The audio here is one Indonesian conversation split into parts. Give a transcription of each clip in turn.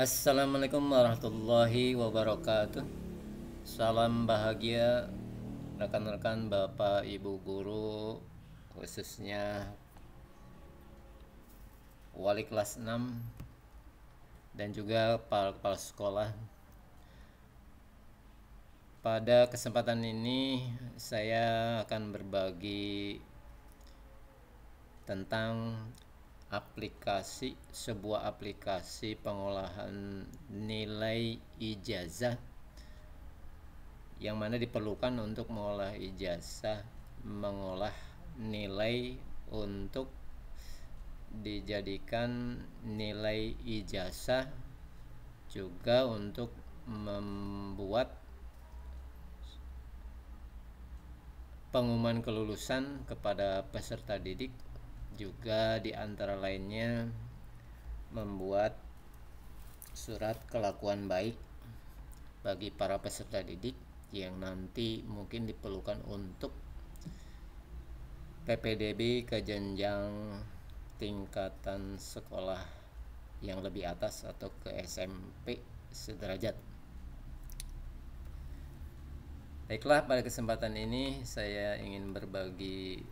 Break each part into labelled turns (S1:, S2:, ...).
S1: Assalamualaikum warahmatullahi wabarakatuh. Salam bahagia rekan-rekan Bapak Ibu guru, khususnya wali kelas 6 dan juga para kepala sekolah. Pada kesempatan ini saya akan berbagi tentang sebuah aplikasi pengolahan nilai ijazah yang mana diperlukan untuk mengolah nilai untuk dijadikan nilai ijazah, juga untuk membuat pengumuman kelulusan kepada peserta didik, juga di antara lainnya membuat surat kelakuan baik bagi para peserta didik yang nanti mungkin diperlukan untuk PPDB ke jenjang tingkatan sekolah yang lebih atas atau ke SMP sederajat. Baiklah, pada kesempatan ini saya ingin berbagi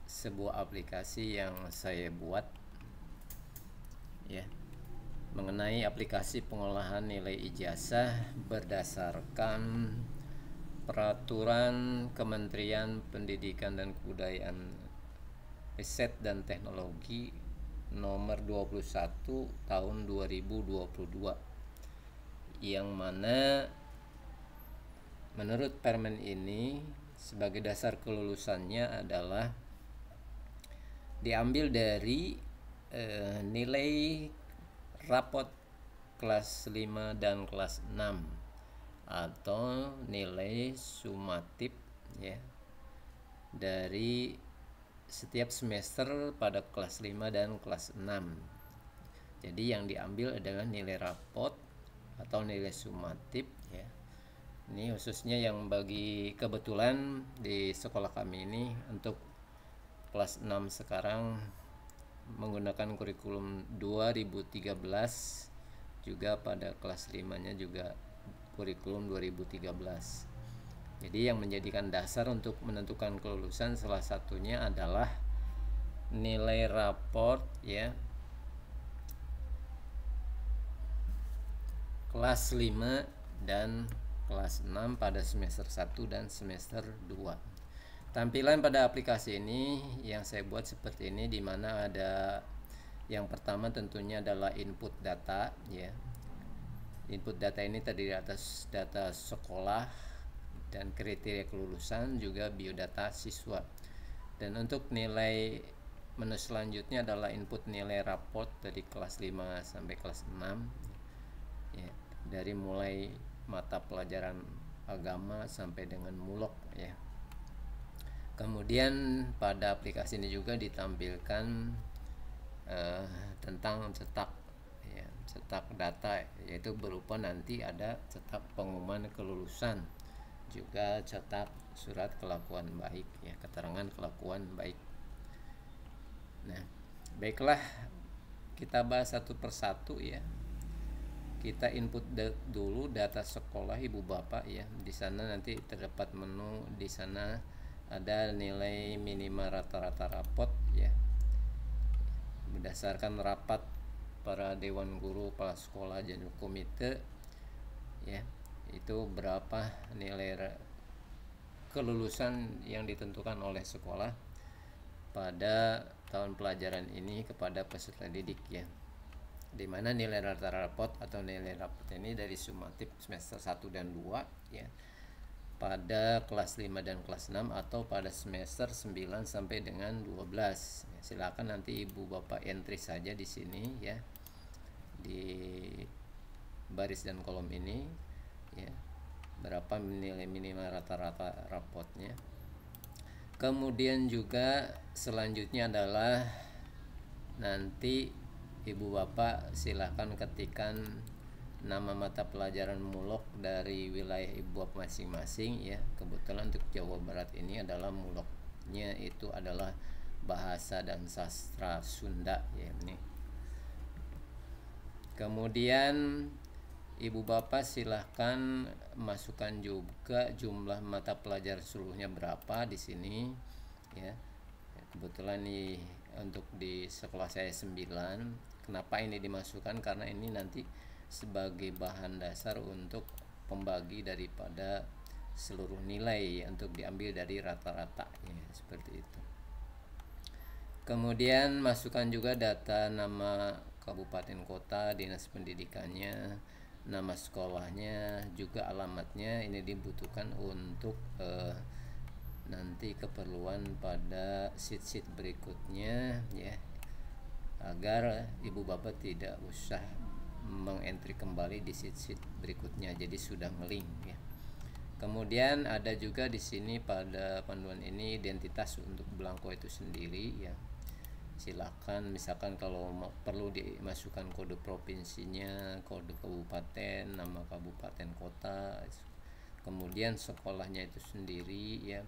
S1: sebuah aplikasi yang saya buat ya, mengenai aplikasi pengolahan nilai ijazah berdasarkan peraturan Kementerian Pendidikan dan Kebudayaan, Riset dan Teknologi nomor 21 tahun 2022, yang mana menurut permen ini sebagai dasar kelulusannya adalah diambil dari nilai rapot kelas 5 dan kelas 6 atau nilai sumatif ya, dari setiap semester pada kelas 5 dan kelas 6. Jadi yang diambil adalah nilai rapot atau nilai sumatif ya. Ini khususnya yang bagi kebetulan di sekolah kami ini untuk kelas 6 sekarang menggunakan kurikulum 2013, juga pada kelas 5-nya juga kurikulum 2013. Jadi yang menjadikan dasar untuk menentukan kelulusan salah satunya adalah nilai raport ya, kelas 5 dan kelas 6 pada semester 1 dan semester 2. Tampilan pada aplikasi ini yang saya buat seperti ini, di mana ada yang pertama tentunya adalah input data ya. Input data ini terdiri atas data sekolah dan kriteria kelulusan, juga biodata siswa. Dan untuk nilai menu selanjutnya adalah input nilai raport dari kelas 5 sampai kelas 6 ya, dari mulai mata pelajaran agama sampai dengan mulok ya. Kemudian pada aplikasi ini juga ditampilkan tentang cetak data, yaitu berupa nanti ada cetak pengumuman kelulusan, juga cetak surat kelakuan baik ya, keterangan kelakuan baik. Nah, baiklah, kita bahas satu persatu ya. Kita input dulu data sekolah ibu bapak ya. Di sana nanti terdapat menu, di sana ada nilai minimal rata-rata rapot ya, berdasarkan rapat para dewan guru, kepala sekolah, dan komite ya, itu berapa nilai kelulusan yang ditentukan oleh sekolah pada tahun pelajaran ini kepada peserta didik ya, di mana nilai rata rapot atau nilai rapot ini dari sumatif semester 1 dan 2 ya, pada kelas 5 dan kelas 6 atau pada semester 9 sampai dengan 12. Ya, silakan nanti ibu bapak entry saja di sini ya, di baris dan kolom ini ya, berapa nilai minimal rata-rata rapotnya. Kemudian juga selanjutnya adalah nanti ibu bapak silakan ketikkan nama mata pelajaran mulok dari wilayah ibu bapak masing-masing ya. Kebetulan untuk Jawa Barat ini adalah muloknya itu adalah bahasa dan sastra Sunda ya ini. Kemudian ibu bapak silahkan masukkan juga jumlah mata pelajaran seluruhnya berapa di sini ya. Kebetulan nih untuk di sekolah saya 9. Kenapa ini dimasukkan? Karena ini nanti sebagai bahan dasar untuk pembagi daripada seluruh nilai untuk diambil dari rata-rata ya, seperti itu. Kemudian masukkan juga data nama kabupaten kota, dinas pendidikannya, nama sekolahnya, juga alamatnya. Ini dibutuhkan untuk nanti keperluan pada sheet-sheet berikutnya ya, agar ibu bapak tidak usah mengentry kembali di sheet-sheet berikutnya, jadi sudah ngelink ya. Kemudian ada juga di sini pada panduan ini identitas untuk belangko itu sendiri ya. Silakan misalkan kalau perlu dimasukkan kode provinsinya, kode kabupaten, nama kabupaten kota, kemudian sekolahnya itu sendiri ya,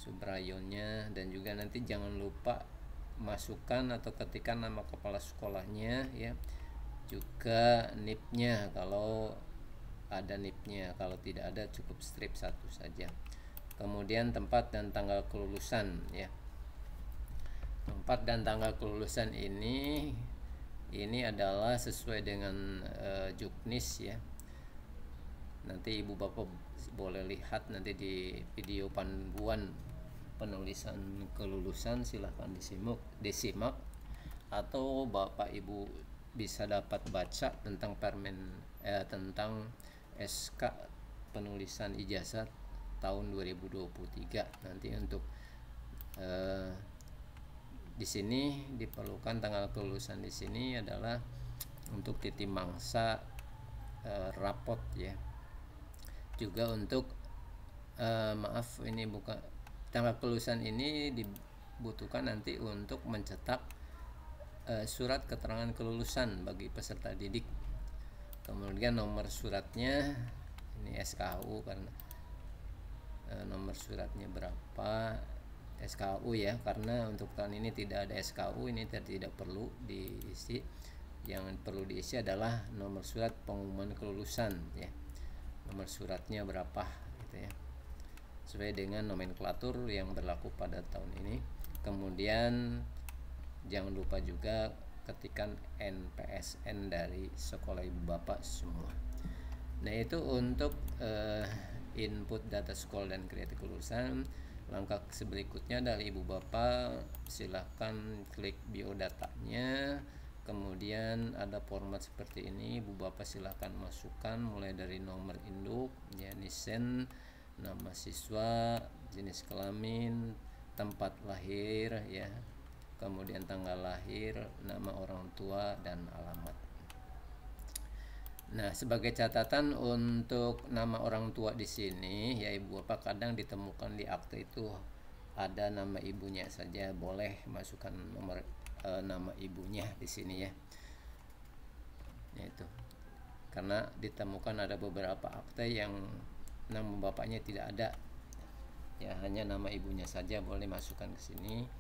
S1: subrayonnya, dan juga nanti jangan lupa masukkan atau ketikkan nama kepala sekolahnya ya, juga NIP-nya kalau ada NIP-nya, kalau tidak ada cukup strip satu saja. Kemudian tempat dan tanggal kelulusan ya. Tempat dan tanggal kelulusan ini adalah sesuai dengan Juknis ya. Nanti ibu bapak boleh lihat nanti di video panduan penulisan kelulusan, silahkan disimak atau bapak ibu bisa dapat baca tentang tentang SK penulisan ijazah tahun 2023. Nanti untuk di sini diperlukan tanggal kelulusan di sini adalah untuk titi mangsa rapot ya. Juga untuk maaf, ini bukan tanggal kelulusan ini dibutuhkan nanti untuk mencetak surat keterangan kelulusan bagi peserta didik. Kemudian nomor suratnya ini SKU, karena nomor suratnya berapa SKU ya, karena untuk tahun ini tidak ada SKU, ini tidak perlu diisi. Yang perlu diisi adalah nomor surat pengumuman kelulusan ya, nomor suratnya berapa gitu ya, sesuai dengan nomenklatur yang berlaku pada tahun ini. Kemudian jangan lupa juga ketikan NPSN dari sekolah ibu bapak semua. Nah itu untuk input data sekolah dan kreatif kelulusan. Langkah berikutnya dari ibu bapak silahkan klik biodatanya, kemudian ada format seperti ini. Ibu bapak silahkan masukkan mulai dari nomor induk ya, nisen, nama siswa, jenis kelamin, tempat lahir ya, kemudian tanggal lahir, nama orang tua, dan alamat. Nah, sebagai catatan untuk nama orang tua di sini ya ibu bapak, kadang ditemukan di akte itu ada nama ibunya saja, boleh masukkan nomor nama ibunya di sini ya. Itu karena ditemukan ada beberapa akte yang nama bapaknya tidak ada ya, hanya nama ibunya saja, boleh masukkan ke sini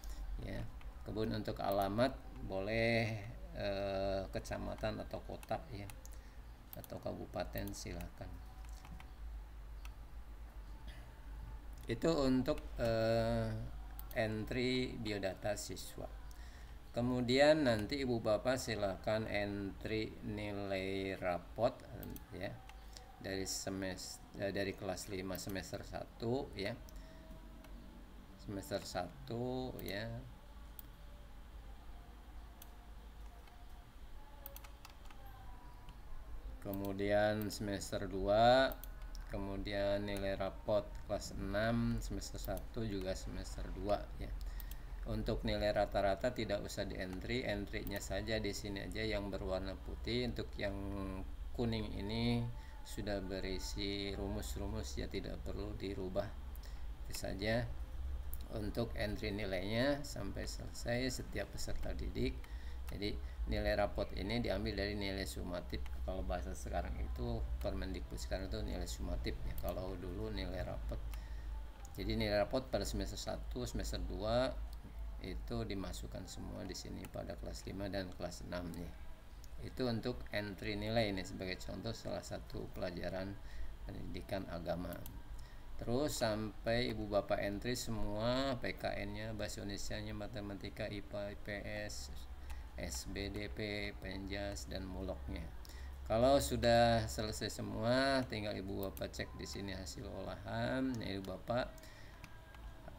S1: ya. Kemudian untuk alamat boleh kecamatan atau kota ya, atau kabupaten, silahkan. Itu untuk entry biodata siswa. Kemudian nanti ibu bapak silahkan entry nilai rapot ya, dari dari kelas 5 semester 1 ya, semester 1 ya. Kemudian semester 2, kemudian nilai rapot kelas 6 semester 1 juga semester 2 ya. Untuk nilai rata-rata tidak usah di entry-nya saja di sini aja yang berwarna putih. Untuk yang kuning ini sudah berisi rumus-rumus ya, tidak perlu dirubah. Itu saja untuk entry nilainya sampai selesai setiap peserta didik. Jadi nilai rapot ini diambil dari nilai sumatif. Kalau bahasa sekarang itu Permendikbud sekarang itu nilai sumatif ya, kalau dulu nilai rapot. Jadi nilai rapot pada semester 1, semester 2 itu dimasukkan semua di sini pada kelas 5 dan kelas 6 nih. Itu untuk entry nilai ini sebagai contoh salah satu pelajaran pendidikan agama. Terus sampai ibu bapak entry semua PKN-nya, bahasa Indonesia-nya, matematika, IPA, IPS, SBDP, Penjas dan muloknya. Kalau sudah selesai semua, tinggal ibu bapak cek di sini hasil olahan. Nah, ibu bapak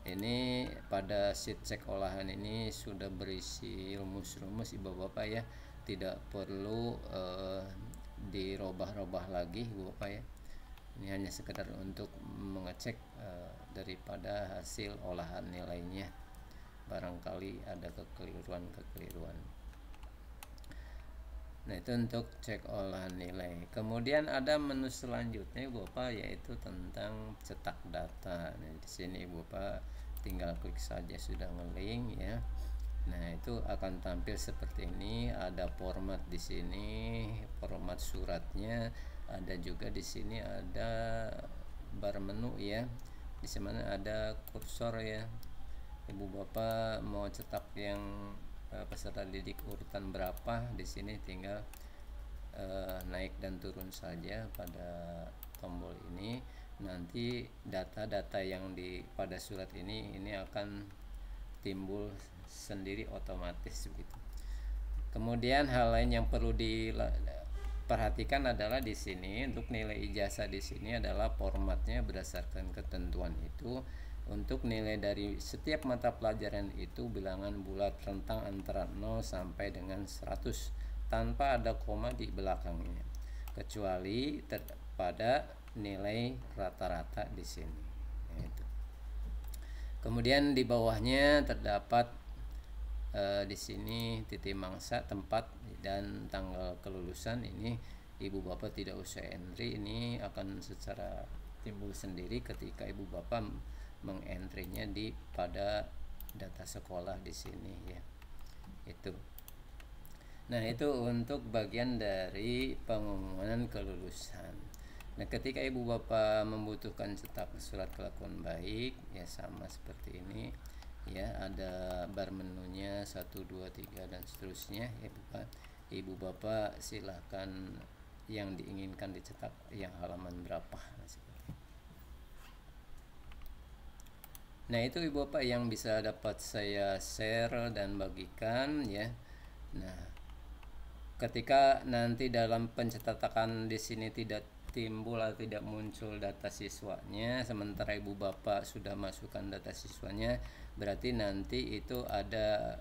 S1: ini pada sheet cek olahan ini sudah berisi rumus-rumus ibu bapak ya, tidak perlu dirubah-rubah lagi ibu bapak ya. Ini hanya sekedar untuk mengecek daripada hasil olahan nilainya, barangkali ada kekeliruan. Nah, itu untuk cek olahan nilai. Kemudian ada menu selanjutnya Ibu Bapak, yaitu tentang cetak data. Nah, di sini Ibu Bapak tinggal klik saja sudah ngelink ya. Nah, itu akan tampil seperti ini. Ada format di sini, format suratnya. Ada juga di sini ada bar menu ya. Di mana ada kursor ya. Ibu Bapak mau cetak yang peserta didik urutan berapa, di sini tinggal naik dan turun saja pada tombol ini. Nanti data-data yang pada surat ini akan timbul sendiri otomatis begitu. Kemudian hal lain yang perlu diperhatikan adalah di sini untuk nilai ijazah di sini adalah formatnya berdasarkan ketentuan itu. Untuk nilai dari setiap mata pelajaran itu bilangan bulat rentang antara 0 sampai dengan 100 tanpa ada koma di belakangnya, kecuali pada nilai rata-rata di sini. Itu. Kemudian di bawahnya terdapat di sini titik mangsa, tempat dan tanggal kelulusan. Ini ibu bapak tidak usah entry, ini akan secara timbul sendiri ketika ibu bapak mengentrinya pada data sekolah di sini ya. Itu. Nah, itu untuk bagian dari pengumuman kelulusan. Nah, ketika ibu bapak membutuhkan cetak surat kelakuan baik ya, sama seperti ini ya, ada bar menunya 1 2 3 dan seterusnya ya, ibu bapak silahkan yang diinginkan dicetak yang halaman berapa. Nah, itu ibu bapak yang bisa dapat saya share dan bagikan ya. Nah, ketika nanti dalam pencetakan di sini tidak timbul atau tidak muncul data siswanya, sementara ibu bapak sudah masukkan data siswanya, berarti nanti itu ada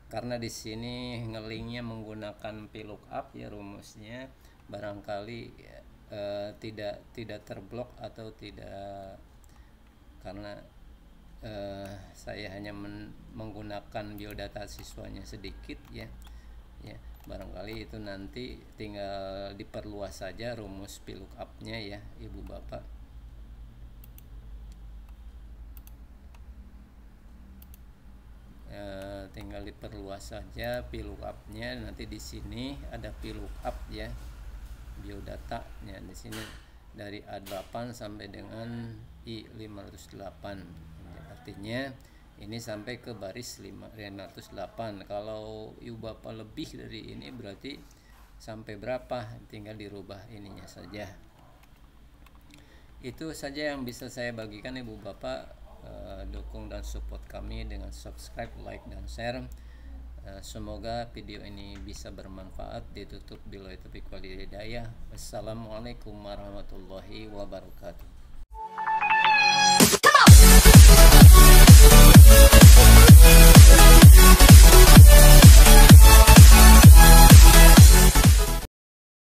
S1: karena di sini ngelinknya menggunakan VLOOKUP ya rumusnya, barangkali tidak terblok atau tidak, karena saya hanya menggunakan biodata siswanya sedikit ya. Barangkali itu nanti tinggal diperluas saja rumus VLOOKUP-nya ya ibu bapak. Tinggal diperluas saja VLOOKUP-nya. Nanti di sini ada VLOOKUP ya, biodata-nya di sini dari A8 sampai dengan I508. Artinya ini sampai ke baris 508. Kalau ibu bapak lebih dari ini berarti sampai berapa, tinggal dirubah ininya saja. Itu saja yang bisa saya bagikan ibu bapak. Dukung dan support kami dengan subscribe, like dan share. Semoga video ini bisa bermanfaat. Ditutup billahi taufiq wal hidayah. Wassalamualaikum warahmatullahi wabarakatuh.